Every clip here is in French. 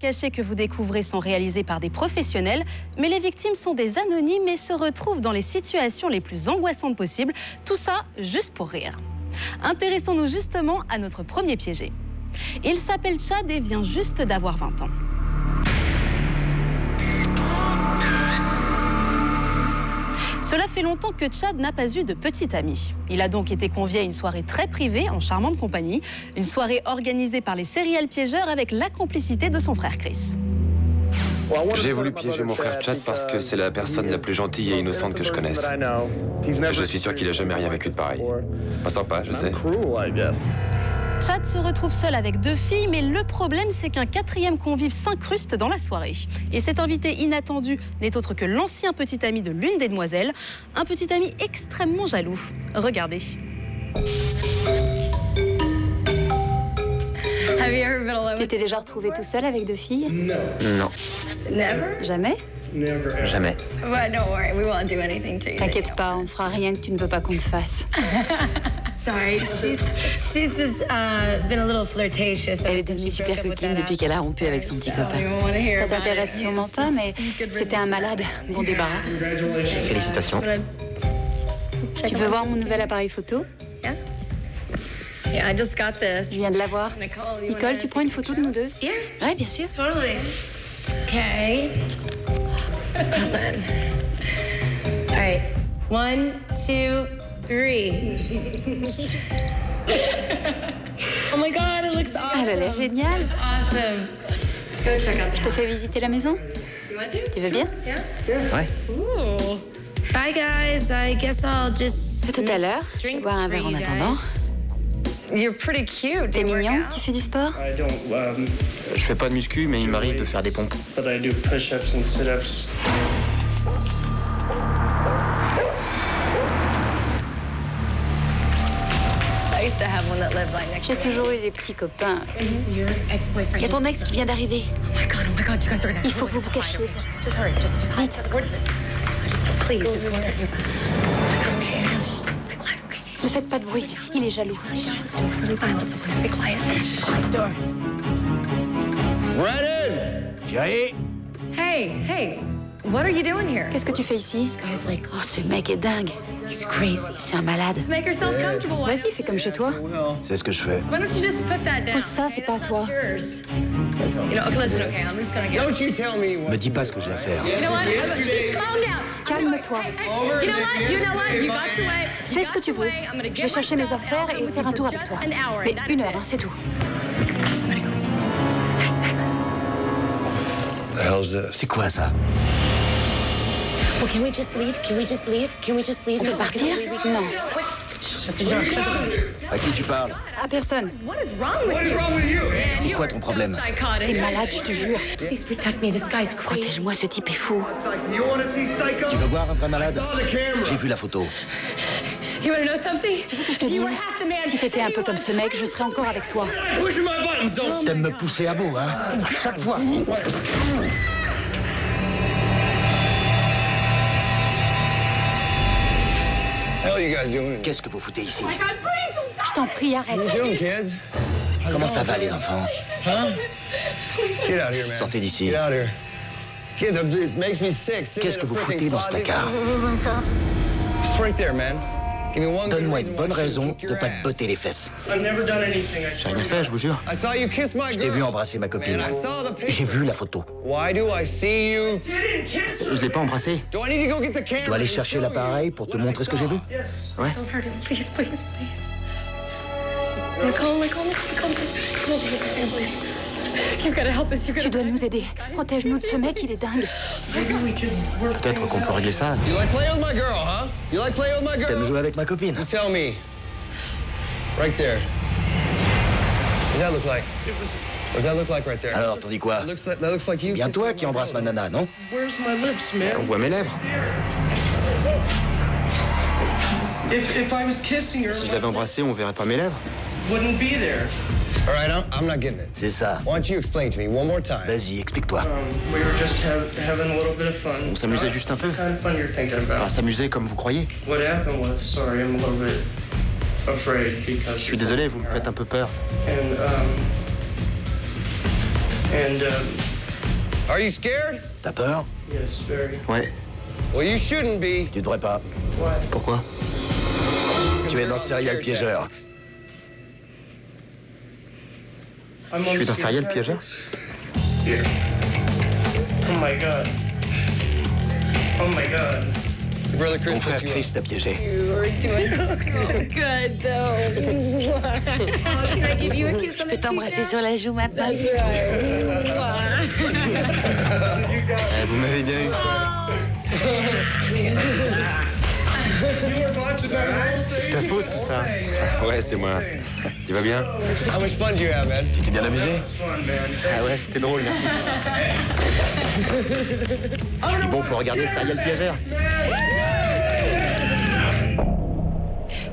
Cachés que vous découvrez sont réalisés par des professionnels, mais les victimes sont des anonymes et se retrouvent dans les situations les plus angoissantes possibles. Tout ça juste pour rire. Intéressons-nous justement à notre premier piégé. Il s'appelle Chad et vient juste d'avoir 20 ans. Cela fait longtemps que Chad n'a pas eu de petite amie. Il a donc été convié à une soirée très privée en charmante compagnie. Une soirée organisée par les serial piégeurs avec la complicité de son frère Chris. J'ai voulu piéger mon frère Chad parce que c'est la personne la plus gentille et innocente que je connaisse. Je suis sûr qu'il a jamais rien vécu de pareil. C'est pas sympa, je sais. Chad se retrouve seul avec 2 filles, mais le problème, c'est qu'un 4e convive s'incruste dans la soirée. Et cet invité inattendu n'est autre que l'ancien petit ami de l'une des demoiselles, un petit ami extrêmement jaloux. Regardez. Tu t'es déjà retrouvé tout seul avec 2 filles? Non. Jamais? Jamais. T'inquiète pas, on ne fera rien que tu ne veux pas qu'on te fasse. Elle Elle est devenue super coquine depuis qu'elle a rompu avec son petit copain. Ça t'intéresse sûrement pas, mais c'était un malade. Bon débarras. Félicitations. Tu veux voir mon nouvel appareil photo? Je viens de l'avoir. Nicole, tu prends une photo de nous deux? Ouais, bien sûr. Totally. Okay. All right. 1, 2, 3. Oh my God, it looks awesome. Elle a l'air géniale. It's awesome. Let's go check out. Je te fais visiter la maison? You want to? Tu veux bien? Ouais. Ooh. Bye guys. I guess I'll just. À tout à l'heure. Je vais boire un verre en attendant. You're pretty cute. T'es mignon? Tu fais du sport? Je fais pas de muscu, mais il m'arrive de faire des pompes. J'ai toujours eu des petits copains. Il y a ton ex qui vient d'arriver. Oh my God, you guys are gonna. Il faut que vous vous cachiez. Just hurry. Just hide. Where is it? Please, just go. Ne faites pas de bruit, il est jaloux. It's really violent, so please be quiet. Shut the door. Brennan! Chérie! Hey, what are you doing here? Qu'est-ce que tu fais ici? This guy's like, Oh, ce mec est dingue. he's crazy. C'est un malade. Make yourself comfortable. Vas-y, fais comme chez toi. C'est ce que je fais. Why don't you just put that down? Pousse ça, c'est pas à toi. Yours. You know, okay, listen, okay, I'm just gonna get. Me dis pas ce que j'ai à faire. You know what? Just calm down. Calme-toi. You know what? You got your way. Fais ce que tu veux. Je vais chercher mes affaires et faire un tour avec toi. Mais 1 heure, hein, c'est tout. C'est quoi ça? Well, can we just leave? On peut partir? Non. À qui tu parles? À personne. What is wrong with you? C'est quoi ton problème? T'es malade, je te jure. Please protect me. This guy's crazy. Protège-moi, ce type est fou. Tu veux voir un vrai malade? J'ai vu la photo. You wanna know something? Tu veux que je te dise? Si t'étais un peu comme ce mec, je serais encore avec toi. T'aimes me pousser à bout, hein? À chaque fois. Qu'est-ce que vous foutez ici? Je t'en prie, arrête. Comment ça va, les enfants? Sortez d'ici. Qu'est-ce que vous foutez dans ce placard? Donne-moi une bonne raison de pas te botter les fesses. J'ai rien fait, je vous jure. Je t'ai vu embrasser ma copine. J'ai vu la photo. Je l'ai pas embrassée. Je dois aller chercher l'appareil pour te montrer ce que j'ai vu. Ouais. Don't hurt him, please. Nicole, please. You've gotta help us. Tu dois nous aider. Protège-nous de ce mec, il est dingue. Peut-être qu'on peut régler ça. T'aimes jouer avec ma copine? Tell me. Right there. What does that look like? What does that look like right there? Alors, t'en dis quoi? That looks like you. Bien toi qui embrasse ma nana, non? On voit mes lèvres. Si je l'avais embrassée, on verrait pas mes lèvres. All right, I'm not getting it. C'est ça. Why don't you explain to me one more time? Vas-y, explique-toi. On s'amusait juste un peu. Pas s'amuser comme vous croyez. Je suis désolé, vous me faites un peu peur. And Are you scared? T'as peur? Yes, very. Ouais. Well, you shouldn't be. Tu devrais pas. What? Pourquoi? Tu es dans Serial Piégeur. Je suis dans Serial Piégeur? Yeah. Oh my God. Oh my God. Your brother Chris. Mon frère Chris t'a piégé. You were doing so good, though. Can I give you a kiss on the Je peux t'embrasser sur la joue maintenant. Vous m'avez bien eu. C'est ta faute, tout ça. Ouais, c'est moi. Tu vas bien? How much fun do you have, man? Tu t'es bien amusé? Ah ouais, c'était drôle, merci. Je suis bon pour regarder Serial Piégeur.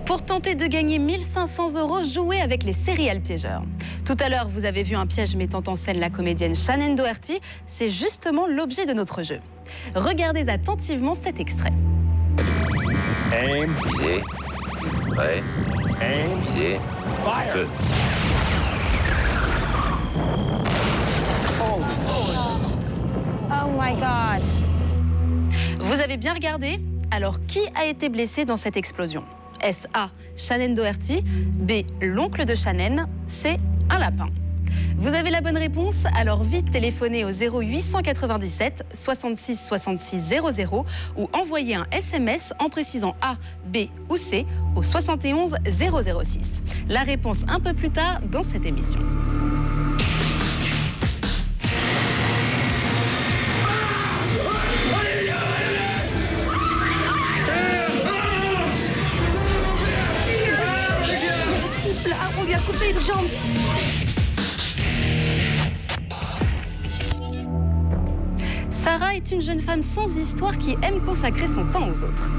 Pour tenter de gagner 1 500 €, jouez avec les Serial Piégeurs. Tout à l'heure, vous avez vu un piège mettant en scène la comédienne Shannen Doherty. C'est justement l'objet de notre jeu. Regardez attentivement cet extrait. Aim. Visez. Ouais. Aim. Visez. Feu. Oh my God. Vous avez bien regardé? Alors, qui a été blessé dans cette explosion? Est-ce A, Shannen Doherty, B, l'oncle de Shannen, C, un lapin? Vous avez la bonne réponse, alors vite téléphonez au 0897 66 66 00 ou envoyez un SMS en précisant A, B ou C au 71 006. La réponse un peu plus tard dans cette émission. Là, on lui a coupé une jambe. Sarah est une jeune femme sans histoire qui aime consacrer son temps aux autres.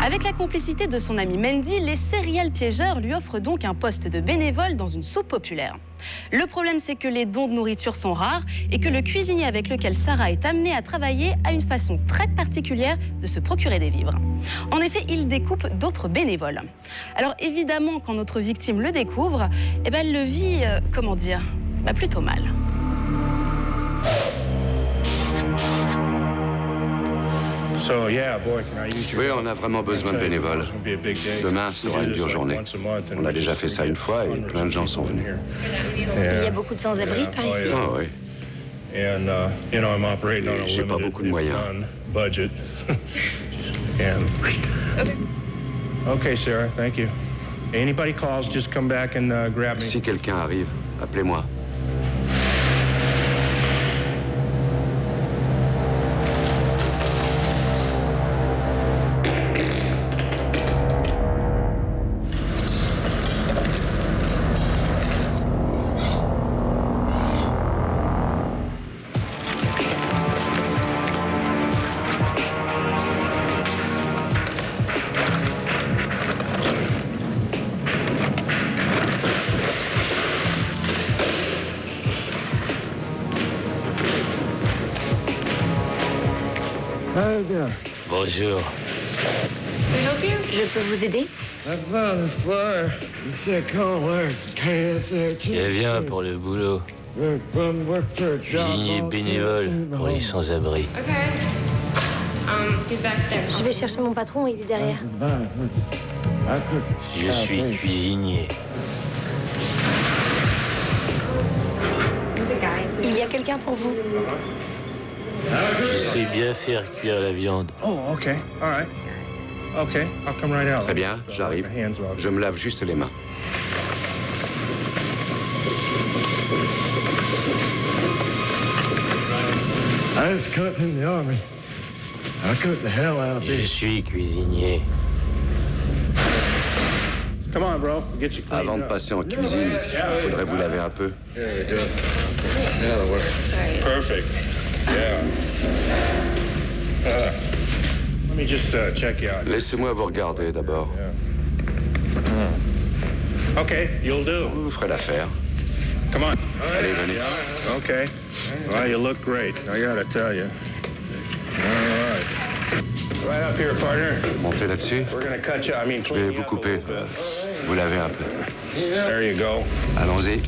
Avec la complicité de son ami Mandy, les Serial Piégeurs lui offrent donc un poste de bénévole dans une soupe populaire. Le problème, c'est que les dons de nourriture sont rares et que le cuisinier avec lequel Sarah est amenée à travailler a une façon très particulière de se procurer des vivres. En effet, il découpe d'autres bénévoles. Alors évidemment, quand notre victime le découvre, elle le vit, comment dire, plutôt mal. Oui, on a vraiment besoin de bénévoles. Demain sera une dure journée. On a déjà fait ça une fois et plein de gens sont venus. Il y a beaucoup de sans-abri par ici. Ah oui. Et j'ai pas beaucoup de moyens. Si quelqu'un arrive, appelez-moi. Bonjour. Je peux vous aider? Je viens pour le boulot. Cuisinier bénévole pour les sans-abri. Je vais chercher mon patron, il est derrière. Je suis cuisinier. Il y a quelqu'un pour vous. Je sais bien faire cuire la viande. Très bien, j'arrive. Je me lave juste les mains. Je suis cuisinier. Avant de passer en cuisine, il faudrait vous laver un peu. Perfect. Let me just check you out. Laissez-moi vous regarder d'abord. Okay, you'll do. Vous ferez l'affaire. Come on. Allez, venez. Okay. Well, you look great. I gotta tell you. All right. Right up here, partner. Montez là-dessus. We're gonna cut you. I mean, Je vais vous couper. Vous lavez un peu. There you go. Allons-y.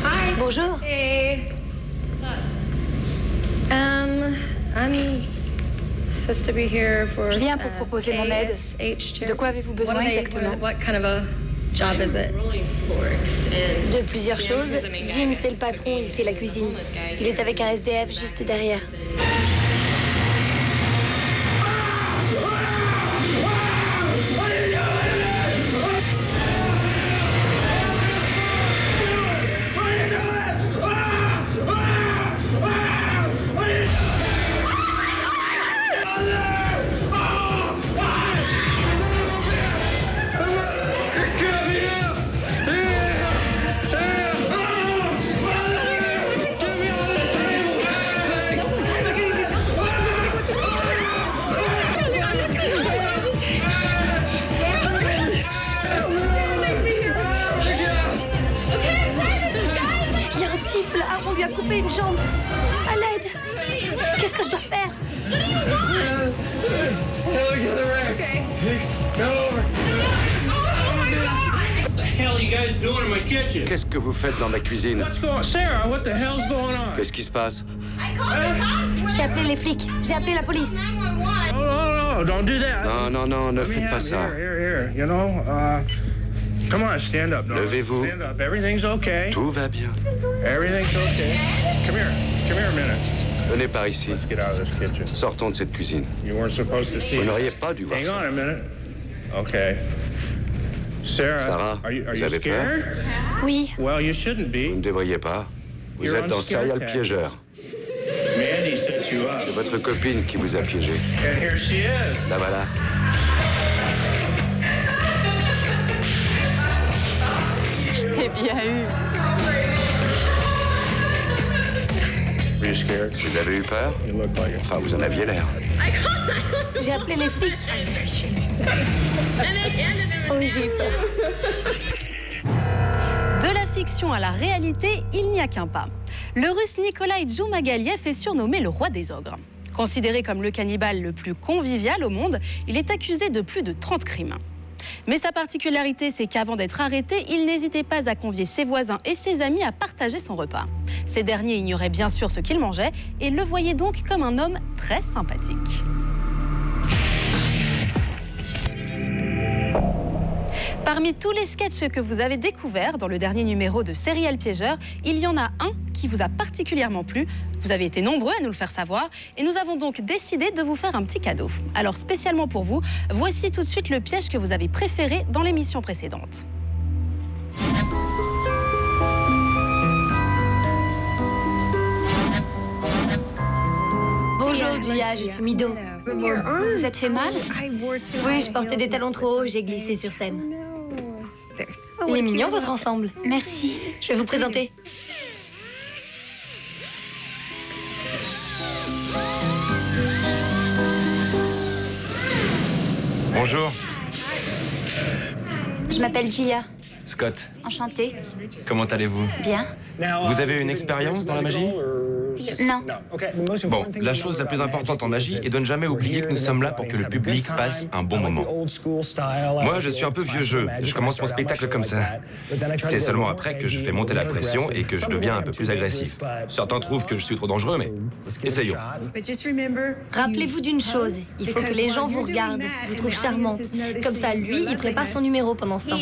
Hi. Bonjour. Hey. I'm supposed to be here for. Je viens pour proposer mon aide. De quoi avez-vous besoin exactement? What kind of a job is it? De plusieurs choses. Jim, c'est le patron, il fait la cuisine. Il est avec un SDF juste derrière. On lui a coupé une jambe. À l'aide. Qu'est-ce que je dois faire? Qu'est-ce que vous faites dans ma cuisine? Qu'est-ce qui se passe? J'ai appelé les flics. J'ai appelé la police. Non, non, non, ne faites pas ça. Come on, stand up. Levez-vous. Stand up. Everything's okay. Tout va bien. Everything's okay. Come here a minute. Venez par ici. Let's get out of this kitchen. Sortons de cette cuisine. You weren't supposed to see. Vous n'auriez pas dû voir Hang ça. on a minute. Okay. Sarah, are you vous avez peur? scared? Oui. Well, you shouldn't be. Vous ne devriez pas. Vous You're êtes on dans scare Serial tactics. Piégeur. Mandy set you up. C'est votre copine qui vous a piégé. And here she is. La voilà. Je t'ai bien eu. Were you scared? Vous avez eu peur? You look like it. Enfin, vous en aviez l'air. J'ai appelé les flics. Oui, j'ai eu peur. De la fiction à la réalité, il n'y a qu'un pas. Le russe Nikolai Djoumagaliev est surnommé le roi des ogres. Considéré comme le cannibale le plus convivial au monde, il est accusé de plus de 30 crimes. Mais sa particularité, c'est qu'avant d'être arrêté, il n'hésitait pas à convier ses voisins et ses amis à partager son repas. Ces derniers ignoraient bien sûr ce qu'il mangeait et le voyaient donc comme un homme très sympathique. Parmi tous les sketchs que vous avez découverts dans le dernier numéro de Serial Piégeur, il y en a un qui vous a particulièrement plu. Vous avez été nombreux à nous le faire savoir et nous avons donc décidé de vous faire un petit cadeau. Alors spécialement pour vous, voici tout de suite le piège que vous avez préféré dans l'émission précédente. Bonjour, Gia, je suis Mido. Vous êtes fait mal? Oui, je portais des talons trop hauts, j'ai glissé sur scène. Il est mignon, votre ensemble. Merci. Je vais vous présenter. Bonjour. Je m'appelle Gia. Scott, Enchantée. comment allez-vous? Bien. Vous avez une expérience dans la magie? Non. Bon, la chose la plus importante en magie est de ne jamais oublier que nous sommes là pour que le public passe un bon moment. Moi, je suis un peu vieux jeu. Je commence mon spectacle comme ça. C'est seulement après que je fais monter la pression et que je deviens un peu plus agressif. Certains trouvent que je suis trop dangereux, mais essayons. Rappelez-vous d'une chose, il faut que les gens vous regardent, vous trouvent charmante. Comme ça, lui, il prépare son numéro pendant ce temps.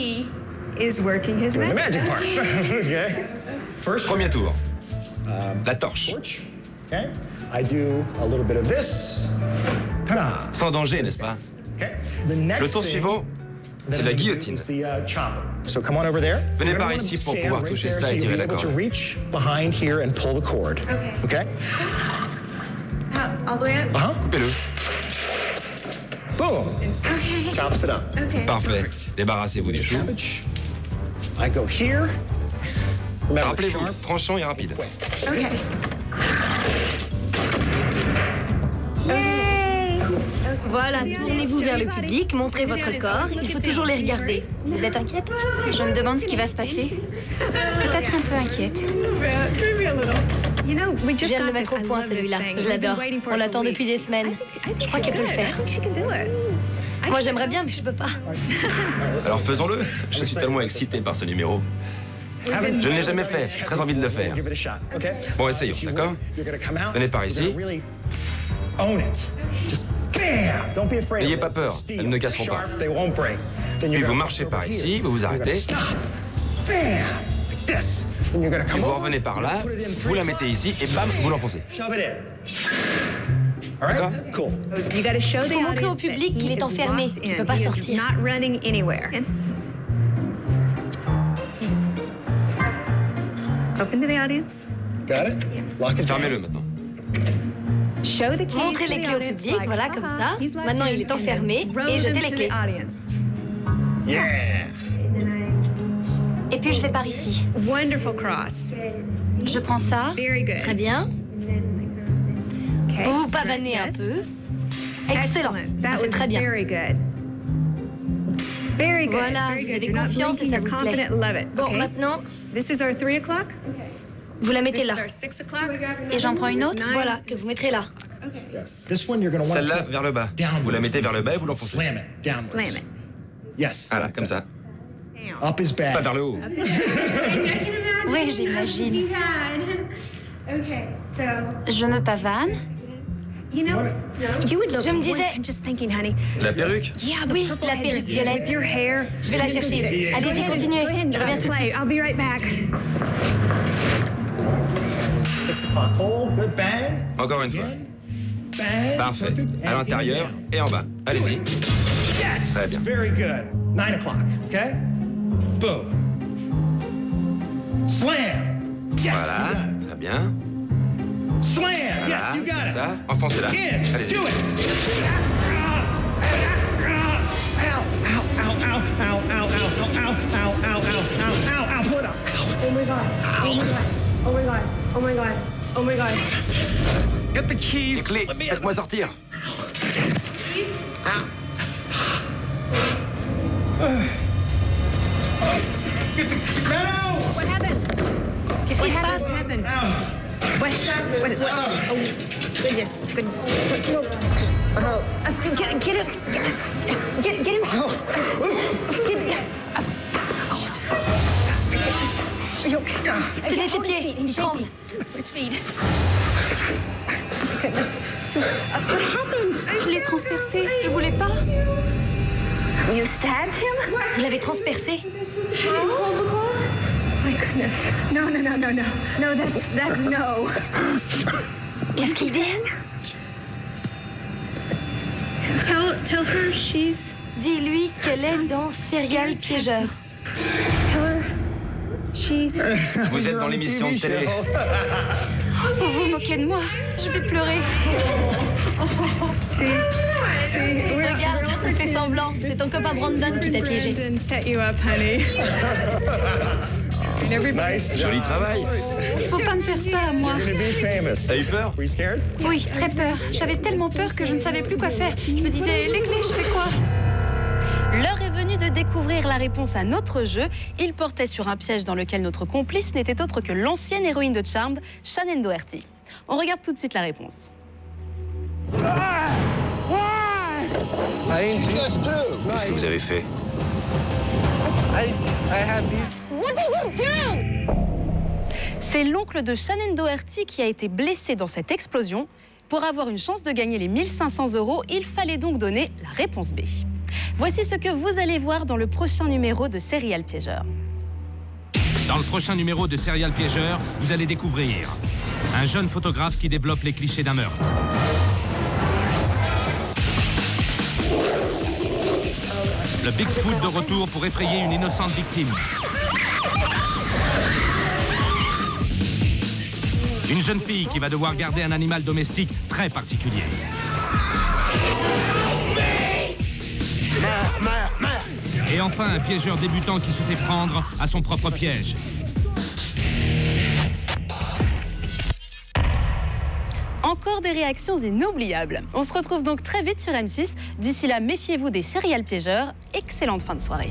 Premier tour. La torche. Sans danger, n'est-ce pas? Le tour suivant, c'est la guillotine. Venez par ici pour pouvoir toucher ça et tirer la corde. Coupez-le. Parfait. Débarrassez-vous du chou. Rappelez-vous, tranchant et rapide. Voilà, tournez-vous vers le public, montrez votre corps, il faut toujours les regarder. Vous êtes inquiète? Je me demande ce qui va se passer. Peut-être un peu inquiète. Je viens de le mettre au point, celui-là. Je l'adore. On l'attend depuis des semaines. Je crois qu'elle peut le faire. Moi, j'aimerais bien, mais je peux pas. Alors faisons-le. Je suis tellement excité par ce numéro. Je ne l'ai jamais fait, j'ai très envie de le faire. Bon, essayons, d'accord? Venez par ici. N'ayez pas peur, elles ne casseront pas. Puis vous marchez par ici, vous vous arrêtez. Puis vous revenez par là, vous la mettez ici et bam, vous l'enfoncez. D'accord? Il faut montrer au public qu'il est enfermé, qu'il ne peut pas sortir. Fermez-le maintenant. Montrez les clés au public, voilà, comme ça. Maintenant, il est enfermé et jetez les clés. Et puis, je vais par ici. Je prends ça. Très bien. Vous vous pavanez un peu. Excellent. C'est très bien. Voilà, vous avez confiance et ça vous plaît. Bon, maintenant, vous la mettez là. Et j'en prends une autre, voilà, que vous mettrez là. Celle-là vers le bas. Vous la mettez vers le bas et vous l'enfoncez. Voilà, comme ça. Pas vers le haut. Oui, j'imagine. Je me pavane. Je me disais... La perruque? Oui, la perruque violette. Je vais la chercher. Allez-y, continuez. Je reviens tout de suite. Encore une fois. Parfait. À l'intérieur et en bas. Allez-y. Très bien. Voilà, très bien. Voilà, ça. Enfoncez-la. Allez-y. Les clés, faites-moi sortir. Qu'est-ce qui se passe? Tenez ses pieds, il tremble. Je l'ai transpercé, je voulais pas. Vous l'avez transpercé? Qu'est-ce qu'il dit? Dis-lui qu'elle est dans Serial Piégeur. Vous êtes dans l'émission de télé. Vous vous moquez de moi. Je vais pleurer. Regarde, on fait semblant. C'est ton copain Brandon qui t'a piégé. Joli travail. Faut pas me faire ça à moi. T'as eu peur? Oui, très peur. J'avais tellement peur que je ne savais plus quoi faire. Je me disais, les clés, je fais quoi? L'heure est venue de découvrir la réponse à notre jeu. Il portait sur un piège dans lequel notre complice n'était autre que l'ancienne héroïne de Charmed, Shannen Doherty. On regarde tout de suite la réponse. Qu'est-ce que vous avez fait? C'est l'oncle de Shannen Doherty qui a été blessé dans cette explosion. Pour avoir une chance de gagner les 1 500 €, il fallait donc donner la réponse B. Voici ce que vous allez voir dans le prochain numéro de Serial Piégeur. Dans le prochain numéro de Serial Piégeur, vous allez découvrir un jeune photographe qui développe les clichés d'un meurtre. Le Bigfoot de retour pour effrayer une innocente victime. Une jeune fille qui va devoir garder un animal domestique très particulier. Et enfin, un piégeur débutant qui se fait prendre à son propre piège. Encore des réactions inoubliables. On se retrouve donc très vite sur M6. D'ici là, méfiez-vous des serial piégeurs. Excellente fin de soirée.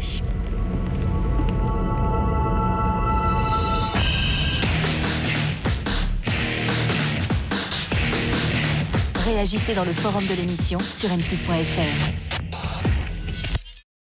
Réagissez dans le forum de l'émission sur m6.fr.